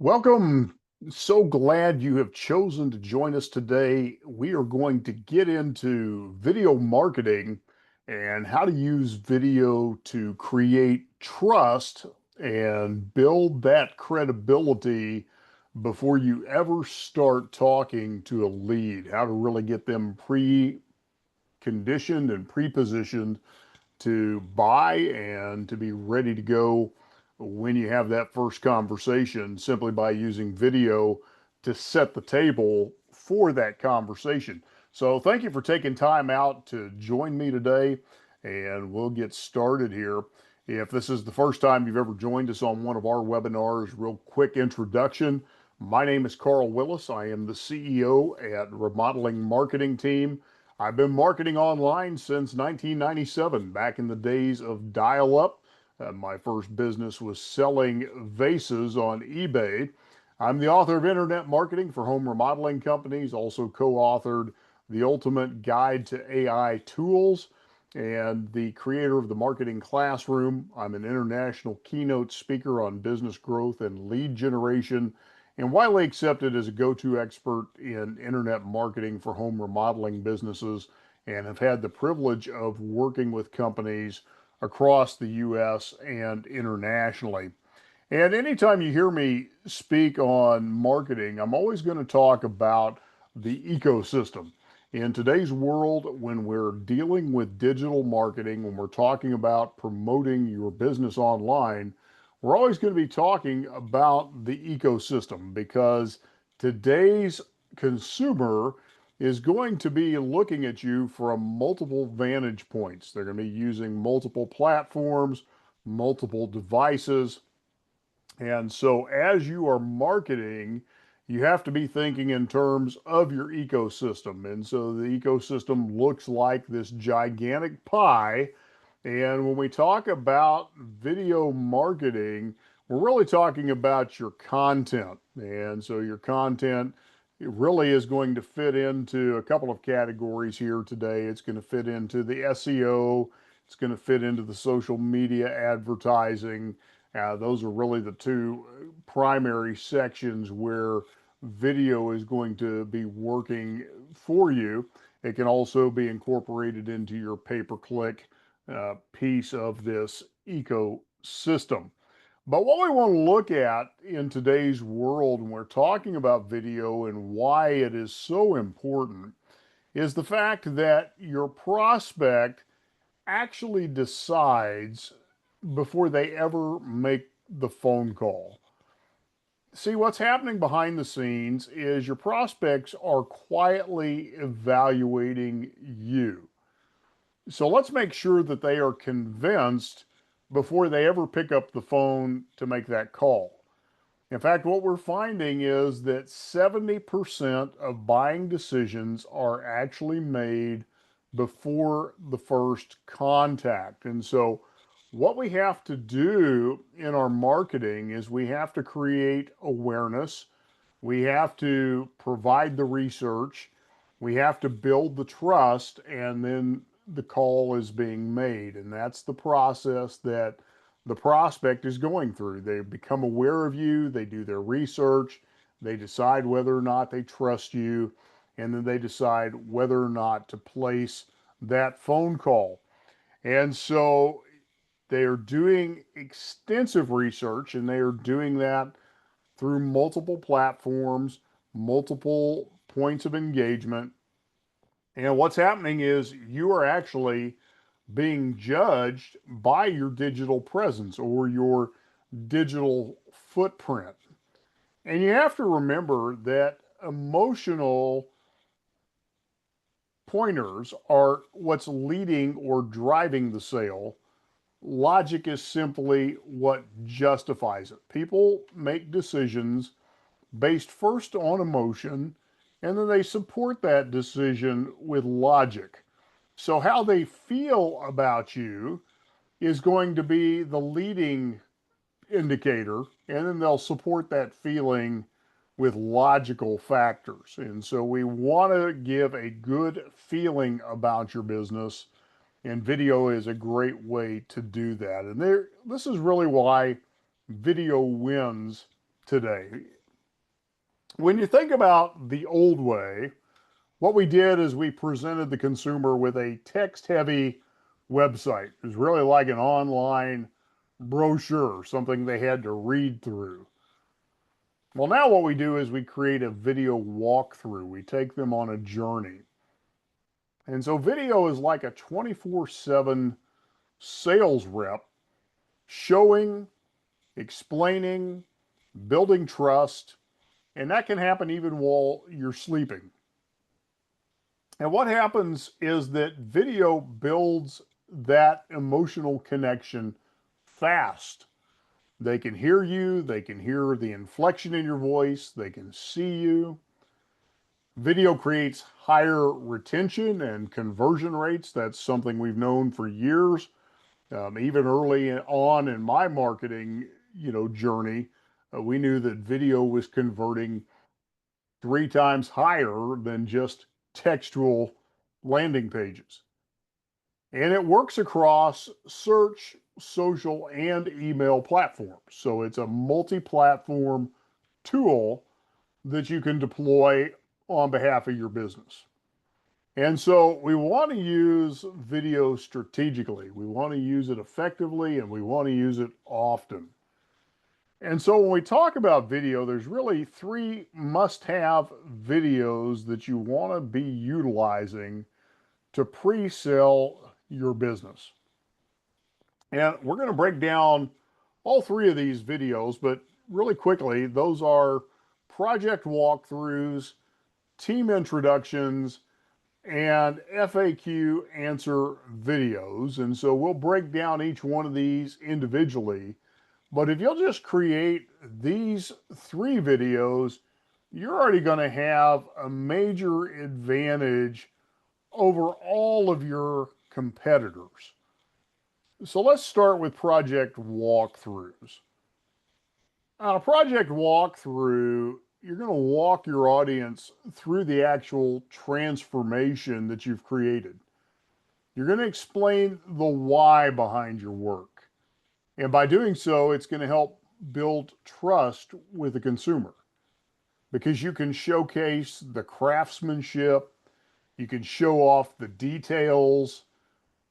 Welcome. So glad you have chosen to join us today. We are going to get into video marketing and how to use video to create trust and build that credibility before you ever start talking to a lead. How to really get them pre-conditioned and pre-positioned to buy and to be ready to go when you have that first conversation simply by using video to set the table for that conversation. So, thank you for taking time out to join me today, and we'll get started here. If this is the first time you've ever joined us on one of our webinars, real quick introduction. My name is Carl Willis. I am the CEO at Remodeling Marketing Team. I've been marketing online since 1997, back in the days of dial-up. My first business was selling vases on eBay. I'm the author of Internet Marketing for Home Remodeling Companies, also co-authored The Ultimate Guide to AI Tools, and the creator of the Marketing Classroom. I'm an international keynote speaker on business growth and lead generation, and widely accepted as a go-to expert in internet marketing for home remodeling businesses, and have had the privilege of working with companies across the US and internationally. And anytime you hear me speak on marketing, I'm always going to talk about the ecosystem. In today's world, when we're dealing with digital marketing, when we're talking about promoting your business online, we're always going to be talking about the ecosystem because today's consumer is going to be looking at you from multiple vantage points. They're going to be using multiple platforms, multiple devices. And so, as you are marketing, you have to be thinking in terms of your ecosystem. And so, the ecosystem looks like this gigantic pie. And when we talk about video marketing, we're really talking about your content. And so, your content it really is going to fit into a couple of categories here today. It's going to fit into the SEO, it's going to fit into the social media advertising. Those are really the two primary sections where video is going to be working for you. It can also be incorporated into your pay-per-click piece of this ecosystem. But what we want to look at in today's world when we're talking about video and why it is so important is the fact that your prospect actually decides before they ever make the phone call. See, what's happening behind the scenes is your prospects are quietly evaluating you. So let's make sure that they are convinced before they ever pick up the phone to make that call. In fact, what we're finding is that 70% of buying decisions are actually made before the first contact. And so, what we have to do in our marketing is we have to create awareness, we have to provide the research, we have to build the trust, and then the call is being made. And that's the process that the prospect is going through. They become aware of you, they do their research, they decide whether or not they trust you, and then they decide whether or not to place that phone call. And so they are doing extensive research and they are doing that through multiple platforms, multiple points of engagement. And what's happening is you are actually being judged by your digital presence or your digital footprint. And you have to remember that emotional pointers are what's leading or driving the sale. Logic is simply what justifies it. People make decisions based first on emotion, and then they support that decision with logic. So, how they feel about you is going to be the leading indicator, and then they'll support that feeling with logical factors. And so, we want to give a good feeling about your business, and video is a great way to do that. And this is really why video wins today. When you think about the old way, what we did is we presented the consumer with a text-heavy website. It was really like an online brochure, something they had to read through. Well, now what we do is we create a video walkthrough. We take them on a journey. And so video is like a 24/7 sales rep showing, explaining, building trust, and that can happen even while you're sleeping. And what happens is that video builds that emotional connection fast. They can hear you, they can hear the inflection in your voice, they can see you. Video creates higher retention and conversion rates. That's something we've known for years. Even early on in my marketing, journey, we knew that video was converting 3 times higher than just textual landing pages. And it works across search, social, and email platforms. So it's a multi-platform tool that you can deploy on behalf of your business. And so we want to use video strategically. We want to use it effectively and we want to use it often. And so when we talk about video, there's really 3 must-have videos that you want to be utilizing to pre-sell your business. And we're going to break down all 3 of these videos, but really quickly, those are project walkthroughs, team introductions, and FAQ answer videos. And so we'll break down each one of these individually. But if you'll just create these 3 videos, you're already going to have a major advantage over all of your competitors. So let's start with project walkthroughs. On a project walkthrough, you're going to walk your audience through the actual transformation that you've created. You're going to explain the why behind your work. And by doing so, it's going to help build trust with the consumer because you can showcase the craftsmanship, you can show off the details,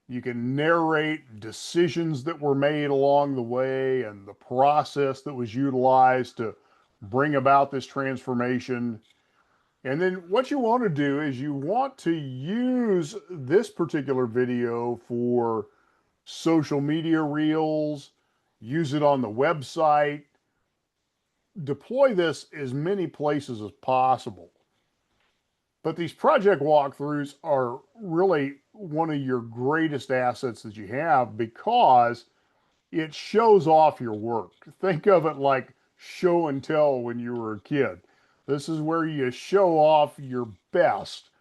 you can narrate decisions that were made along the way and the process that was utilized to bring about this transformation. And then what you want to do is you want to use this particular video for social media reels, use it on the website, deploy this as many places as possible. But these project walkthroughs are really one of your greatest assets that you have because it shows off your work. Think of it like show and tell when you were a kid. This is where you show off your best.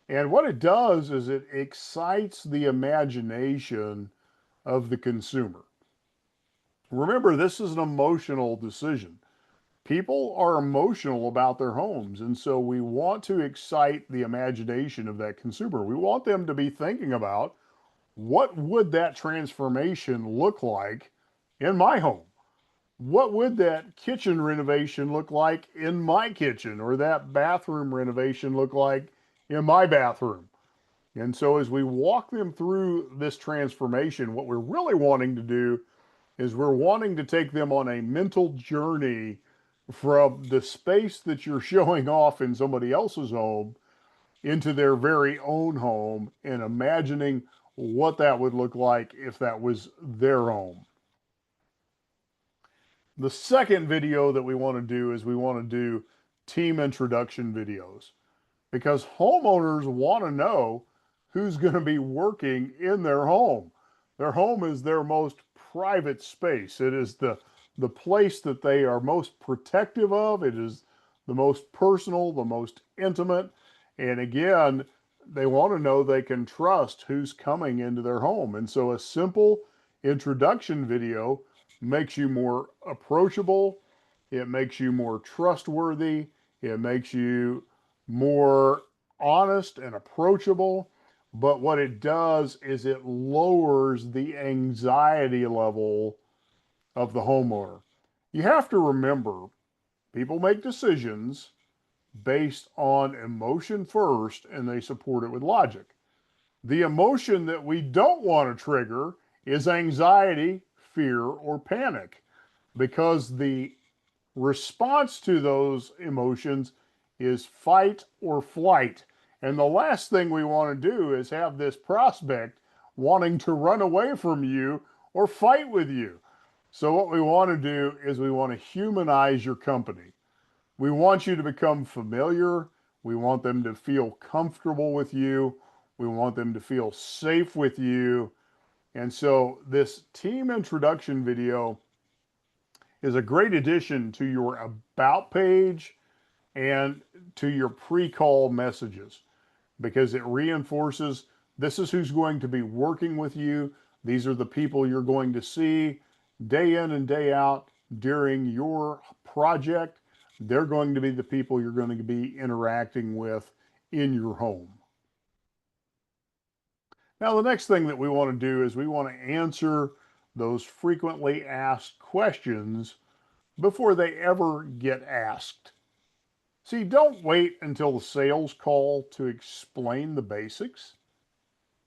And what it does is it excites the imagination of the consumer. Remember, this is an emotional decision. People are emotional about their homes, and so we want to excite the imagination of that consumer. We want them to be thinking about what would that transformation look like in my home? What would that kitchen renovation look like in my kitchen, or that bathroom renovation look like in my bathroom? And so as we walk them through this transformation, what we're really wanting to do is we're wanting to take them on a mental journey from the space that you're showing off in somebody else's home into their very own home and imagining what that would look like if that was their home. The second video that we want to do is we want to do team introduction videos because homeowners want to know who's going to be working in their home. Their home is their most private space. It is the place that they are most protective of. It is the most personal, the most intimate. And again, they want to know they can trust who's coming into their home. And so a simple introduction video makes you more approachable. It makes you more trustworthy. It makes you more honest and approachable. But what it does is it lowers the anxiety level of the homeowner. You have to remember People make decisions based on emotion first, and they support it with logic. The emotion that we don't want to trigger is anxiety, fear, or panic, because the response to those emotions is fight or flight. And the last thing we want to do is have this prospect wanting to run away from you or fight with you. So, what we want to do is we want to humanize your company. We want you to become familiar. We want them to feel comfortable with you. We want them to feel safe with you. And so, this team introduction video is a great addition to your about page and to your pre-call messages, because it reinforces this is who's going to be working with you. These are the people you're going to see day in and day out during your project. They're going to be the people you're going to be interacting with in your home. Now, the next thing that we want to do is we want to answer those frequently asked questions before they ever get asked. See, don't wait until the sales call to explain the basics.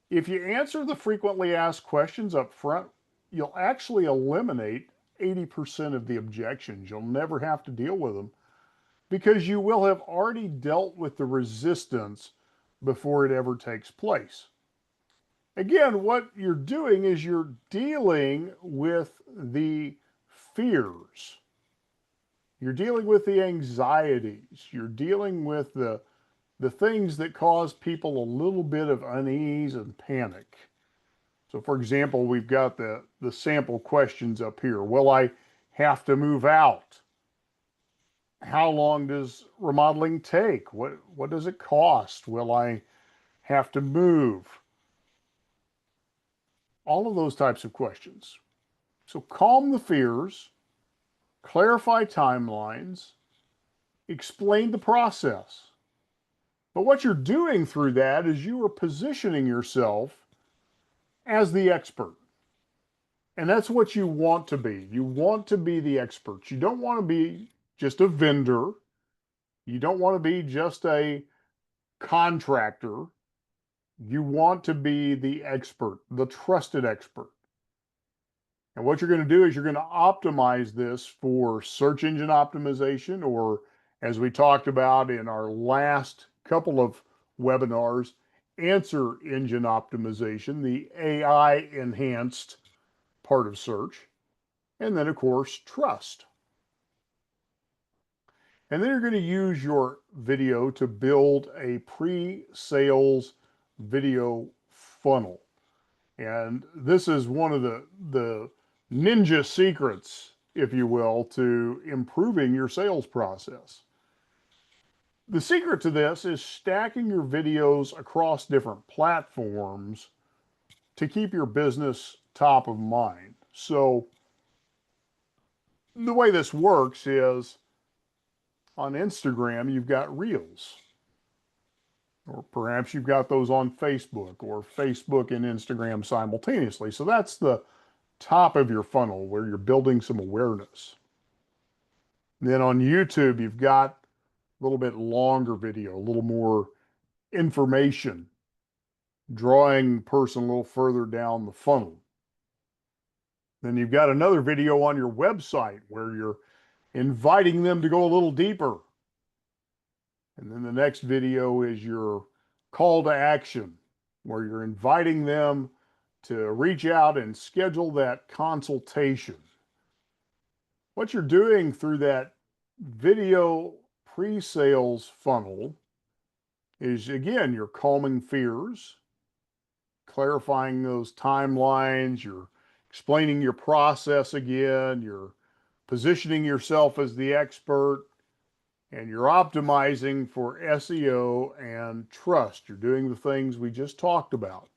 If you answer the frequently asked questions up front, you'll actually eliminate 80% of the objections. You'll never have to deal with them because you will have already dealt with the resistance before it ever takes place. Again, what you're doing is you're dealing with the fears. You're dealing with the anxieties. You're dealing with the things that cause people a little bit of unease and panic. So, for example, we've got the sample questions up here. Will I have to move out? How long does remodeling take? What does it cost? Will I have to move? All of those types of questions. So calm the fears, clarify timelines, explain the process. But what you're doing through that is you are positioning yourself as the expert. And that's what you want to be. You want to be the expert. You don't want to be just a vendor. You don't want to be just a contractor. You want to be the expert, the trusted expert. And what you're going to do is you're going to optimize this for search engine optimization, or as we talked about in our last couple of webinars, answer engine optimization, the AI enhanced part of search, and then, of course, trust. And then you're going to use your video to build a pre-sales video funnel. And this is one of the ninja secrets, if you will, to improving your sales process. The secret to this is stacking your videos across different platforms to keep your business top of mind. So the way this works is on Instagram, you've got Reels, or perhaps you've got those on Facebook, or Facebook and Instagram simultaneously. So that's the top of your funnel where you're building some awareness. Then on YouTube, you've got a little bit longer video, a little more information, drawing the person a little further down the funnel. Then you've got another video on your website where you're inviting them to go a little deeper. And then the next video is your call to action, where you're inviting them to reach out and schedule that consultation. What you're doing through that video pre-sales funnel is, again, you're calming fears, clarifying those timelines, you're explaining your process again, you're positioning yourself as the expert, and you're optimizing for SEO and trust. You're doing the things we just talked about,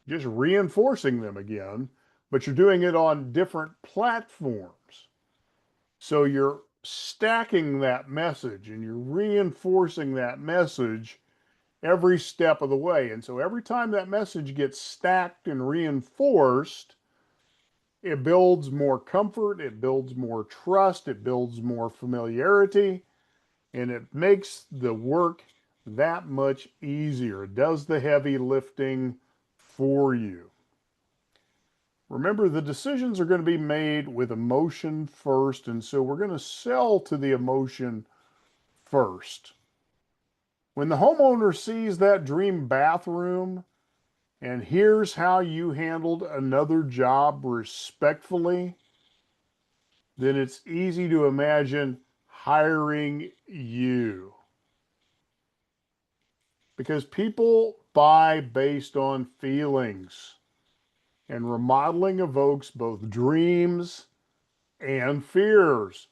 just reinforcing them again, but you're doing it on different platforms. So you're stacking that message and you're reinforcing that message every step of the way. And so every time that message gets stacked and reinforced, It builds more comfort, it builds more trust, it builds more familiarity, and it makes the work that much easier. It does the heavy lifting for you. Remember, the decisions are going to be made with emotion first, and so we're going to sell to the emotion first. When the homeowner sees that dream bathroom and hears how you handled another job respectfully, then it's easy to imagine hiring you. Because people buy based on feelings, and remodeling evokes both dreams and fears.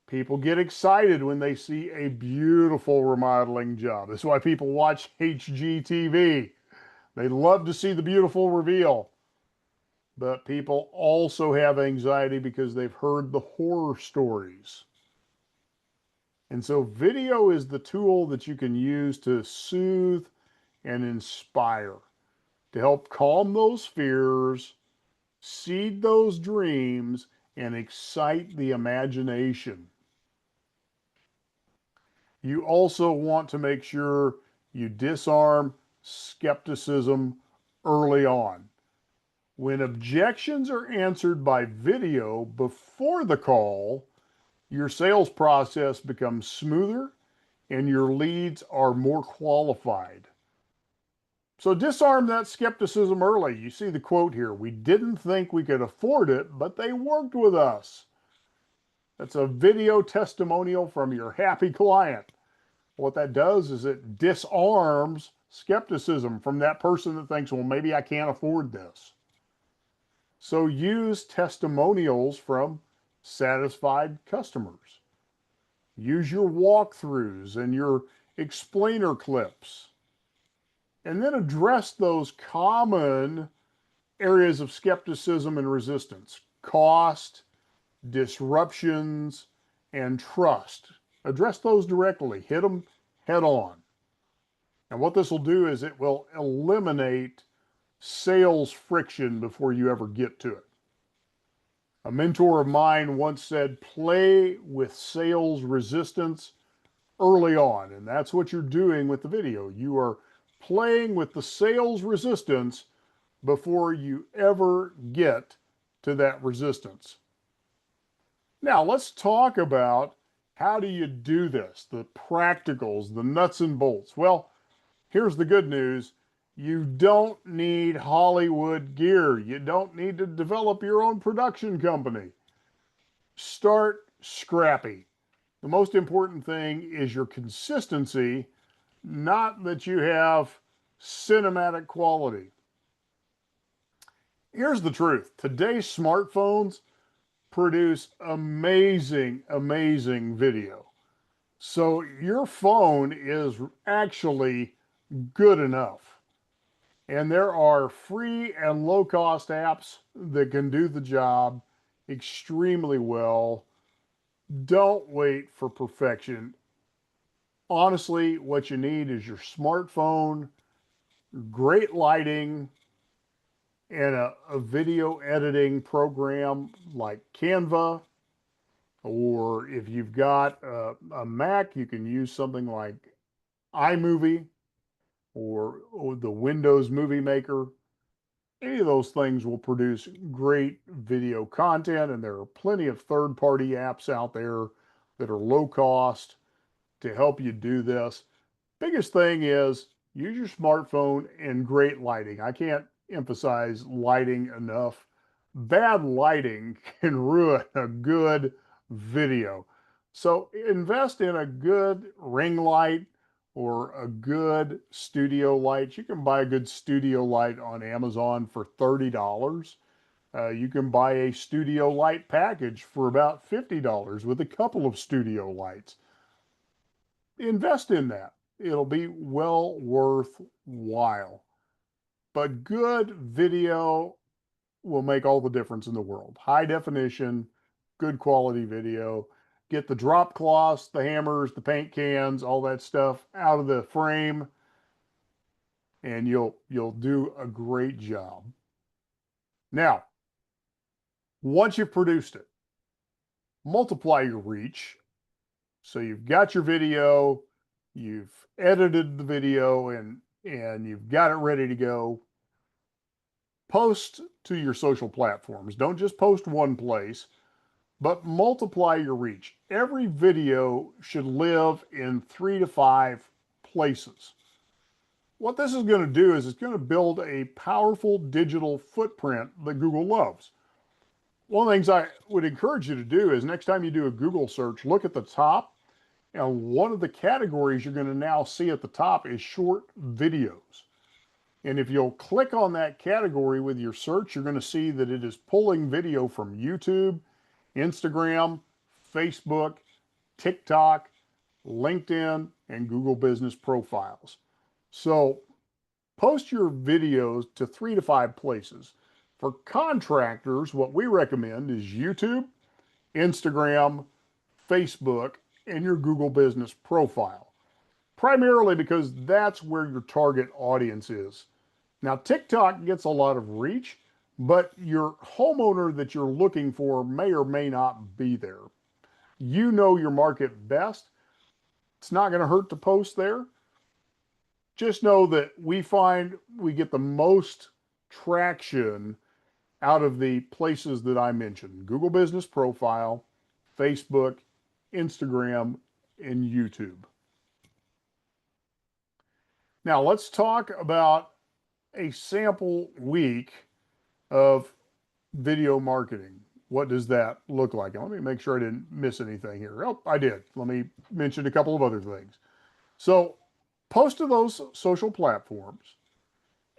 People get excited when they see a beautiful remodeling job. That's why people watch HGTV. They love to see the beautiful reveal. But people also have anxiety because they've heard the horror stories. And so video is the tool that you can use to soothe and inspire, to help calm those fears, seed those dreams, and excite the imagination. You also want to make sure you disarm skepticism early on. When objections are answered by video before the call, your sales process becomes smoother and your leads are more qualified. So disarm that skepticism early. You see the quote here: we didn't think we could afford it, but they worked with us. That's a video testimonial from your happy client. What that does is it disarms skepticism from that person that thinks, well, maybe I can't afford this. So use testimonials from satisfied customers. Use your walkthroughs and your explainer clips. And then address those common areas of skepticism and resistance: cost, disruptions, and trust. Address those directly, hit them head on. And what this will do is it will eliminate sales friction before you ever get to it. A mentor of mine once said, play with sales resistance early on. And that's what you're doing with the video. You are playing with the sales resistance before you ever get to that resistance. Now, let's talk about how do you do this, the practicals, the nuts and bolts. Well, here's the good news. You don't need Hollywood gear. You don't need to develop your own production company. Start scrappy. The most important thing is your consistency, not that you have cinematic quality. Here's the truth. Today's smartphones produce amazing, amazing video. So your phone is actually good enough. And there are free and low cost apps that can do the job extremely well. Don't wait for perfection. Honestly, what you need is your smartphone, great lighting, and a video editing program like Canva. Or if you've got a Mac, you can use something like iMovie or the Windows Movie Maker. Any of those things will produce great video content, and there are plenty of third-party apps out there that are low cost to help you do this. Biggest thing is use your smartphone and great lighting. I can't emphasize lighting enough. Bad lighting can ruin a good video. So invest in a good ring light or a good studio light. You can buy a good studio light on Amazon for $30. You can buy a studio light package for about $50 with a couple of studio lights. Invest in that. It'll be well worthwhile. But good video will make all the difference in the world. High definition, good quality video. Get the drop cloths, the hammers, the paint cans, all that stuff out of the frame, and you'll do a great job. Now, Once you've produced it, multiply your reach. So you've got your video, you've edited the video, and you've got it ready to go. Post to your social platforms. Don't just post one place, but multiply your reach. Every video should live in 3 to 5 places. What this is going to do is it's going to build a powerful digital footprint that Google loves. One of the things I would encourage you to do is next time you do a Google search, look at the top, and one of the categories you're going to now see at the top is short videos. And if you'll click on that category with your search, you're going to see that it is pulling video from YouTube, Instagram, Facebook, TikTok, LinkedIn, and Google Business Profiles. So post your videos to 3 to 5 places. For contractors, what we recommend is YouTube, Instagram, Facebook, and your Google Business Profile, primarily because that's where your target audience is. Now, TikTok gets a lot of reach, but your homeowner that you're looking for may or may not be there. You know your market best. It's not going to hurt to post there. Just know that we find we get the most traction out of the places that I mentioned: Google Business Profile, Facebook, Instagram, and YouTube. Now, let's talk about a sample week of video marketing. What does that look like? Let me make sure I didn't miss anything here. Oh, I did. Let me mention a couple of other things. So, post to those social platforms,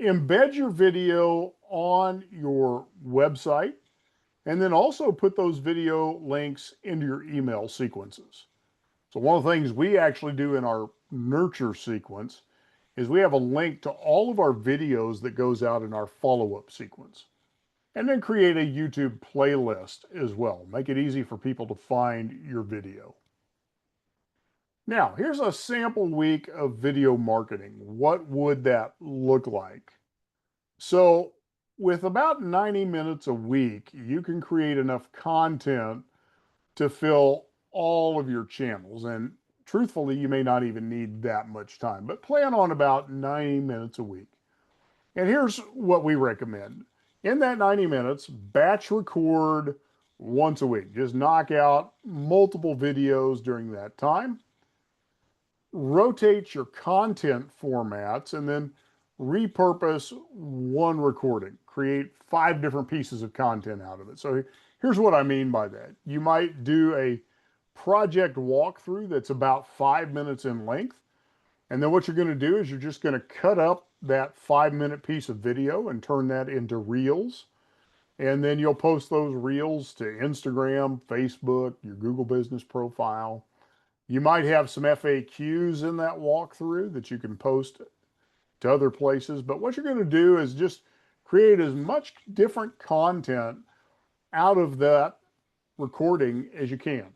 embed your video on your website, and then also put those video links into your email sequences. So one of the things we actually do in our nurture sequence is we have a link to all of our videos that goes out in our follow-up sequence. And then create a YouTube playlist as well. Make it easy for people to find your video. Now, here's a sample week of video marketing. What would that look like? So with about 90 minutes a week, you can create enough content to fill all of your channels. And truthfully, you may not even need that much time, but plan on about 90 minutes a week. And here's what we recommend. In that 90 minutes, batch record once a week. Just knock out multiple videos during that time. Rotate your content formats and then repurpose one recording. Create 5 different pieces of content out of it. So here's what I mean by that. You might do a project walkthrough that's about 5 minutes in length. And then what you're going to do is you're just going to cut up that 5-minute piece of video and turn that into reels. And then you'll post those reels to Instagram, Facebook, your Google Business Profile. You might have some FAQs in that walkthrough that you can post to other places. But what you're going to do is just create as much different content out of that recording as you can.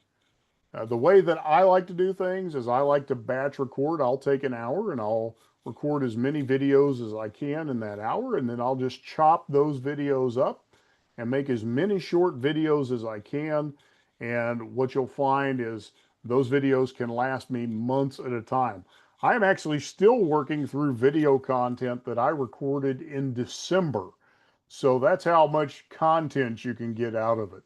The way that I like to do things is I like to batch record. I'll take an hour and I'll record as many videos as I can in that hour, and then I'll just chop those videos up and make as many short videos as I can. And what you'll find is those videos can last me months at a time. I'm actually still working through video content that I recorded in December. So that's how much content you can get out of it.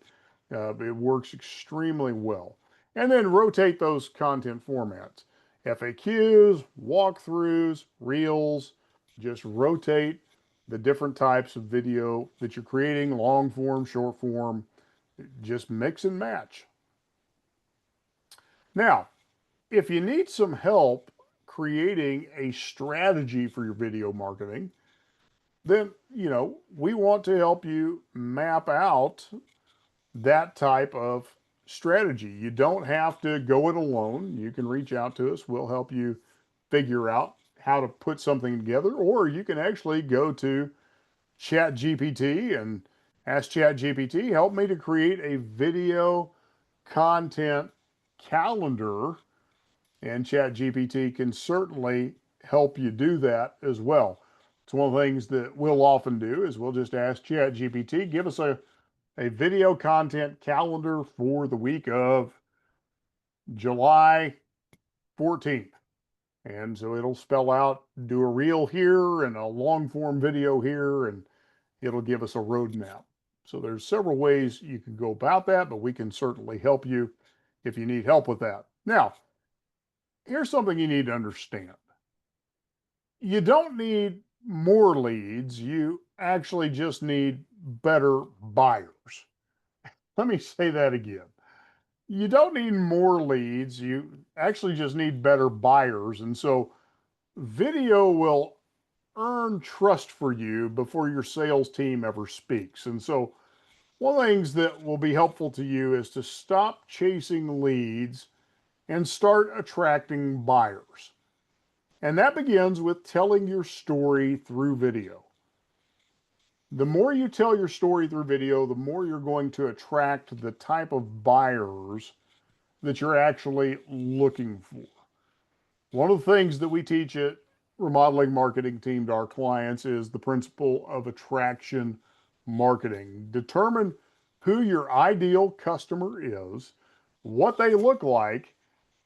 It works extremely well. And then rotate those content formats. FAQs, walkthroughs, reels. Just rotate the different types of video that you're creating, long form, short form. Just mix and match. Now, if you need some help creating a strategy for your video marketing, then, we want to help you map out that type of strategy. You don't have to go it alone. You can reach out to us. We'll help you figure out how to put something together, or you can actually go to ChatGPT and ask ChatGPT, help me to create a video content calendar. And ChatGPT can certainly help you do that as well. It's one of the things that we'll often do is we'll just ask ChatGPT, give us a a video content calendar for the week of July 14th. And so it'll spell out, do a reel here and a long form video here, and it'll give us a roadmap. So there's several ways you can go about that, but we can certainly help you if you need help with that. Now, here's something you need to understand. You don't need more leads. You actually just need better buyers. Let me say that again. You don't need more leads. You actually just need better buyers. And so video will earn trust for you before your sales team ever speaks. And so one of the things that will be helpful to you is to stop chasing leads and start attracting buyers. And that begins with telling your story through video. The more you tell your story through video, the more you're going to attract the type of buyers that you're actually looking for. One of the things that we teach at Remodeling Marketing Team to our clients is the principle of attraction marketing. Determine who your ideal customer is, what they look like,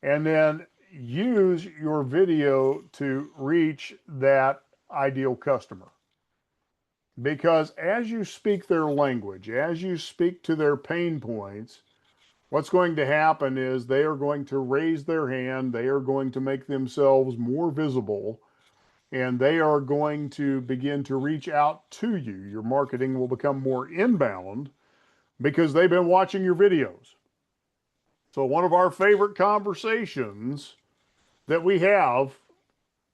and then use your video to reach that ideal customer. Because as you speak their language, as you speak to their pain points, what's going to happen is they are going to raise their hand, they are going to make themselves more visible, and they are going to begin to reach out to you. Your marketing will become more inbound because they've been watching your videos. So, one of our favorite conversations that we have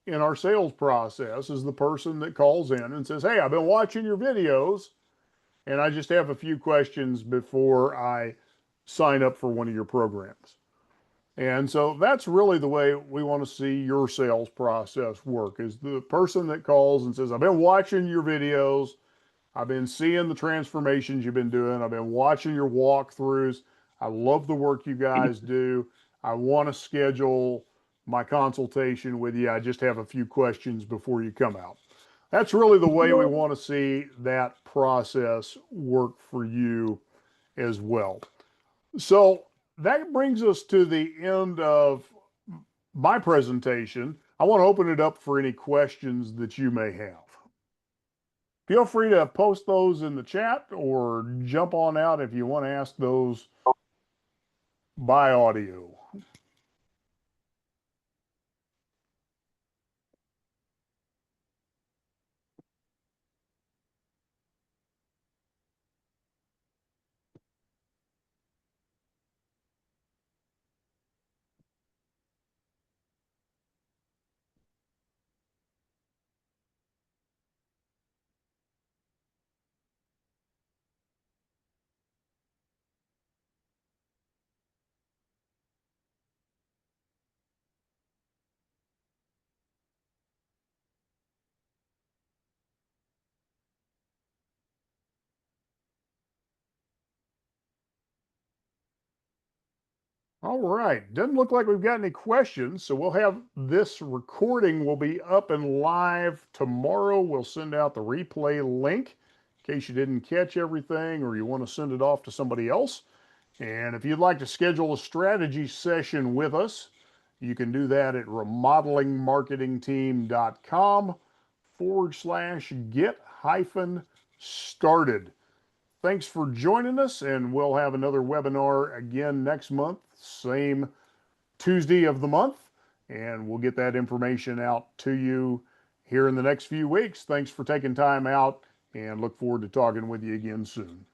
in our sales process is the person that calls in and says, "Hey, I've been watching your videos and I just have a few questions before I sign up for one of your programs." And so that's really the way we want to see your sales process work, is the person that calls and says, "I've been watching your videos. I've been seeing the transformations you've been doing. I've been watching your walkthroughs. I love the work you guys do. I want to schedule my consultation with you. I just have a few questions before you come out." That's really the way we want to see that process work for you as well. So that brings us to the end of my presentation. I want to open it up for any questions that you may have. Feel free to post those in the chat or jump on out if you want to ask those by audio. All right, doesn't look like we've got any questions, so we'll have this recording will be up and live tomorrow. We'll send out the replay link in case you didn't catch everything or you want to send it off to somebody else. And if you'd like to schedule a strategy session with us, you can do that at remodelingmarketingteam.com/get-started. Thanks for joining us, and we'll have another webinar again next month, same Tuesday of the month, and we'll get that information out to you here in the next few weeks. Thanks for taking time out, and look forward to talking with you again soon.